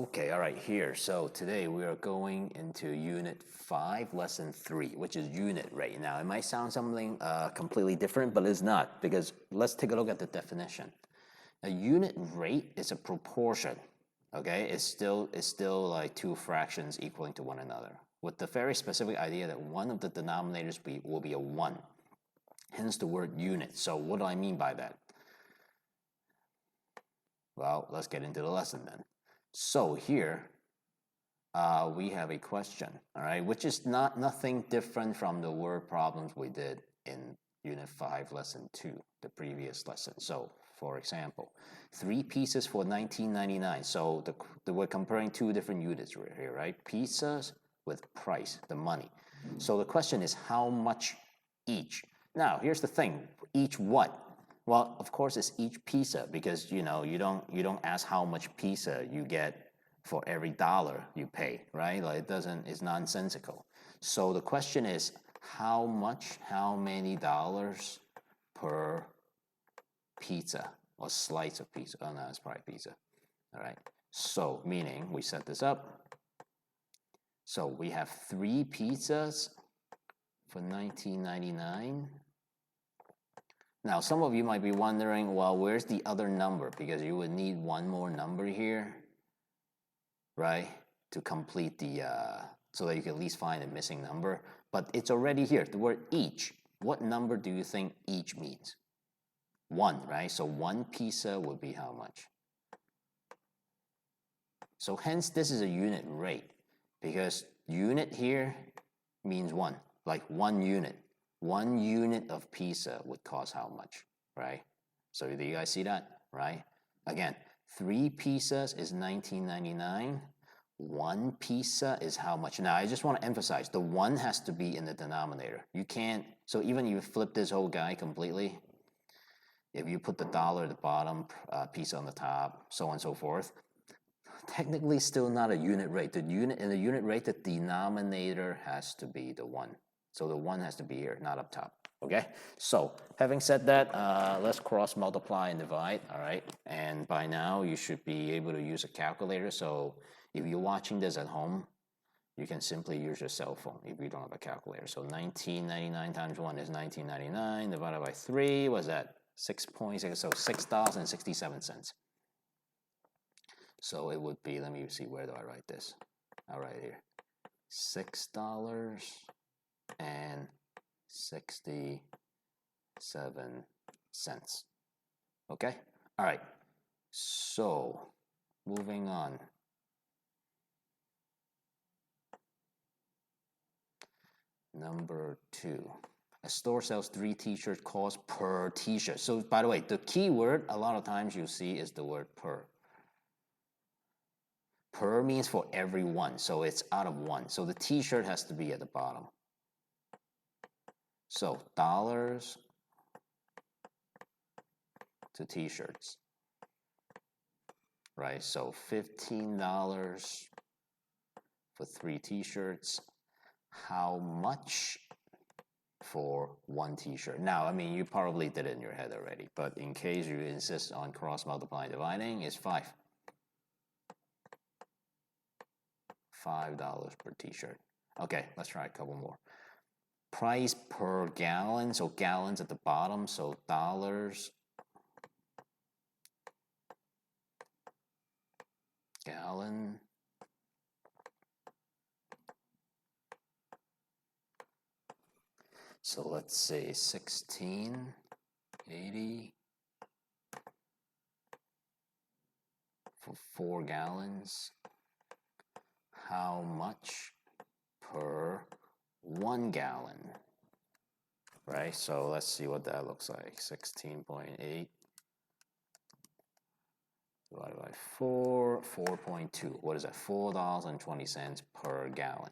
Okay, all right, here. So today we are going into Unit 5, Lesson 3, which is unit rate. Now, it might sound something completely different, but it's not, because let's take a look at the definition. A unit rate is a proportion, okay? It's still like two fractions equaling to one another, with the very specific idea that one of the denominators will be a 1, hence the word unit. So what do I mean by that? Well, let's get into the lesson then. So here, we have a question, all right, which is nothing different from the word problems we did in Unit 5, Lesson 2, the previous lesson. So, for example, 3 pieces for $19.99. So we're comparing two different units here, right? Pizzas with price, the money. So the question is how much each? Now, here's the thing, each what? Well, of course, it's each pizza because you don't ask how much pizza you get for every dollar you pay, right? Like it's nonsensical. So the question is how many dollars per pizza or slice of pizza? Oh no, it's probably pizza. All right. So meaning we set this up. So we have 3 pizzas for $19.99. Now, some of you might be wondering, well, where's the other number? Because you would need one more number here, right, to complete the, so that you can at least find a missing number. But it's already here, the word each. What number do you think each means? 1, right? So 1 pizza would be how much? So hence, this is a unit rate, because unit here means 1, like 1 unit. 1 unit of pizza would cost how much, right? So do you guys see that, right? Again, 3 pizzas is $19.99. 1 pizza is how much? Now, I just want to emphasize, the 1 has to be in the denominator. You can't, so even if you flip this whole guy completely, if you put the dollar at the bottom, pizza on the top, so on and so forth, technically still not a unit rate. In the unit rate, the denominator has to be the 1. So the 1 has to be here, not up top, okay? So having said that, let's cross multiply and divide, all right? And by now, you should be able to use a calculator. So if you're watching this at home, you can simply use your cell phone if you don't have a calculator. So $19.99 times 1 is $19.99 divided by 3, what's that? 6.6, so $6.67. So it would be, let me see, where do I write this? I'll write it here. $6.67. Okay? All right. So, moving on. Number 2. A store sells 3 t-shirts, cost per t-shirt. So, by the way, the key word a lot of times you see is the word per. Per means for every one, so it's out of 1. So the t-shirt has to be at the bottom. So dollars to t-shirts, right? So $15 for 3 t-shirts. How much for 1 t-shirt? Now, I mean, you probably did it in your head already, but in case you insist on cross multiplying dividing, it's 5. $5 per t-shirt. Okay, let's try a couple more. Price per gallon, so gallons at the bottom, so dollars, gallon, so let's say 16.80 for 4 gallons. How much per 1 gallon, right? So let's see what that looks like. 16.8 divided by 4, 4.2. What is that? $4.20 per gallon.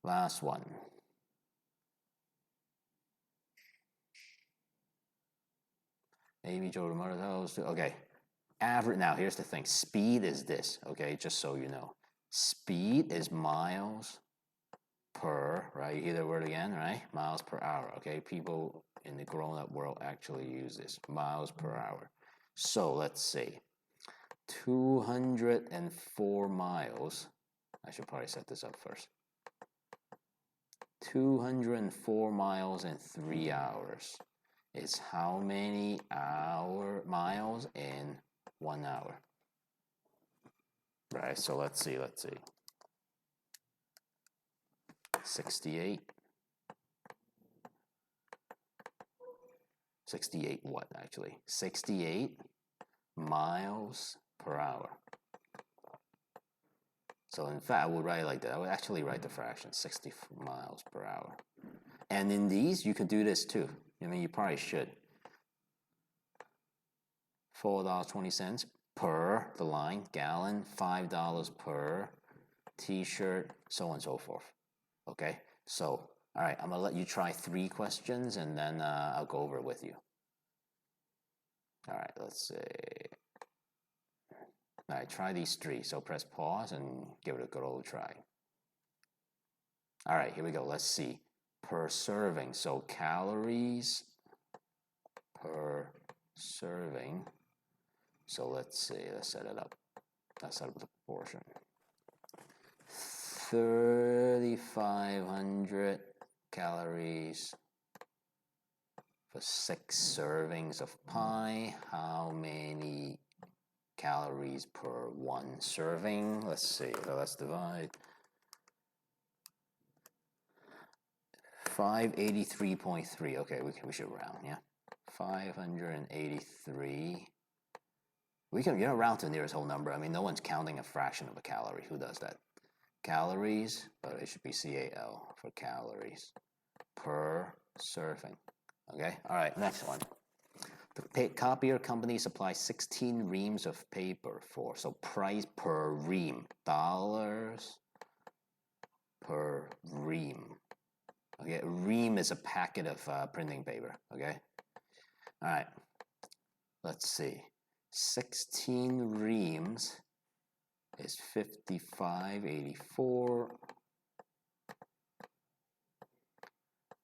Last one. Amy drove to mother's house. Okay. Average. Now, here's the thing. Speed is this, okay? Just so you know. Speed is miles per, right? You hear the word again, right? Miles per hour, okay? People in the grown-up world actually use this. Miles per hour. So, let's see. 204 miles. I should probably set this up first. 204 miles in 3 hours is how many miles in 1 hour? Right, so let's see. 68. 68 what, actually? 68 miles per hour. So in fact, I would write it like that. I would actually write the fraction, 60 miles per hour. And in these, you could do this too. I mean, you probably should. $4.20 per the line, gallon, $5 per t-shirt, so on and so forth. Okay, so, all right, I'm gonna let you try 3 questions and then I'll go over it with you. All right, let's see. All right, try these 3. So press pause and give it a good old try. All right, here we go. Let's see. Per serving. So calories per serving. So let's see. Let's set it up. Let's set up the proportion. 3,500 calories for 6 servings of pie. How many calories per 1 serving? Let's see. So let's divide. 583.3. Okay, we should round, yeah. 583. We can round to the nearest whole number. I mean, no one's counting a fraction of a calorie. Who does that? Calories, but it should be CAL for calories per serving. Okay, all right, next one. The copier company supplies 16 reams of paper for, so price per ream, dollars per ream. Okay, a ream is a packet of printing paper, okay? All right, let's see. 16 reams is 55.84.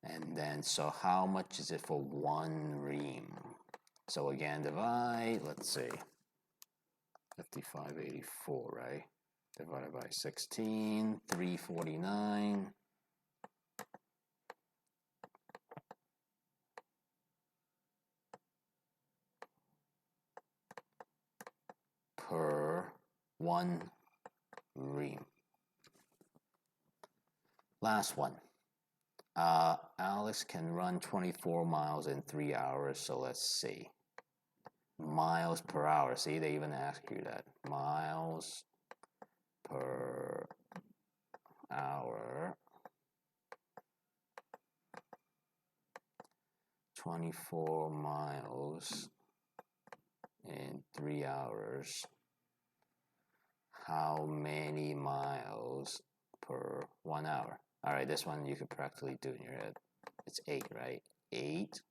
And then, so how much is it for 1 ream? So again, divide, let's see, 55.84, right? Divided by 16, 349. Per 1 ream. Last one. Alex can run 24 miles in 3 hours, so let's see. Miles per hour. See, they even ask you that. Miles per hour. 24 miles in 3 hours. How many miles per 1 hour? All right, this one you could practically do in your head. It's 8, right? 8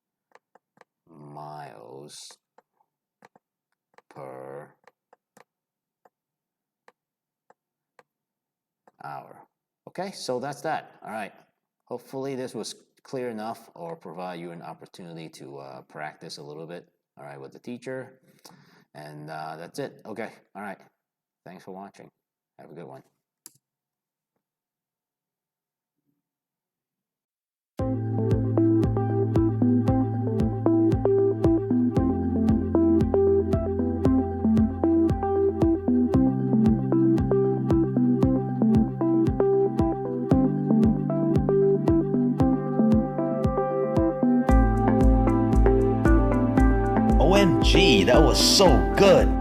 miles per hour. Okay, so that's that. All right. Hopefully this was clear enough or provide you an opportunity to practice a little bit, all right, with the teacher. And that's it. Okay, all right. Thanks for watching. Have a good one. OMG, that was so good.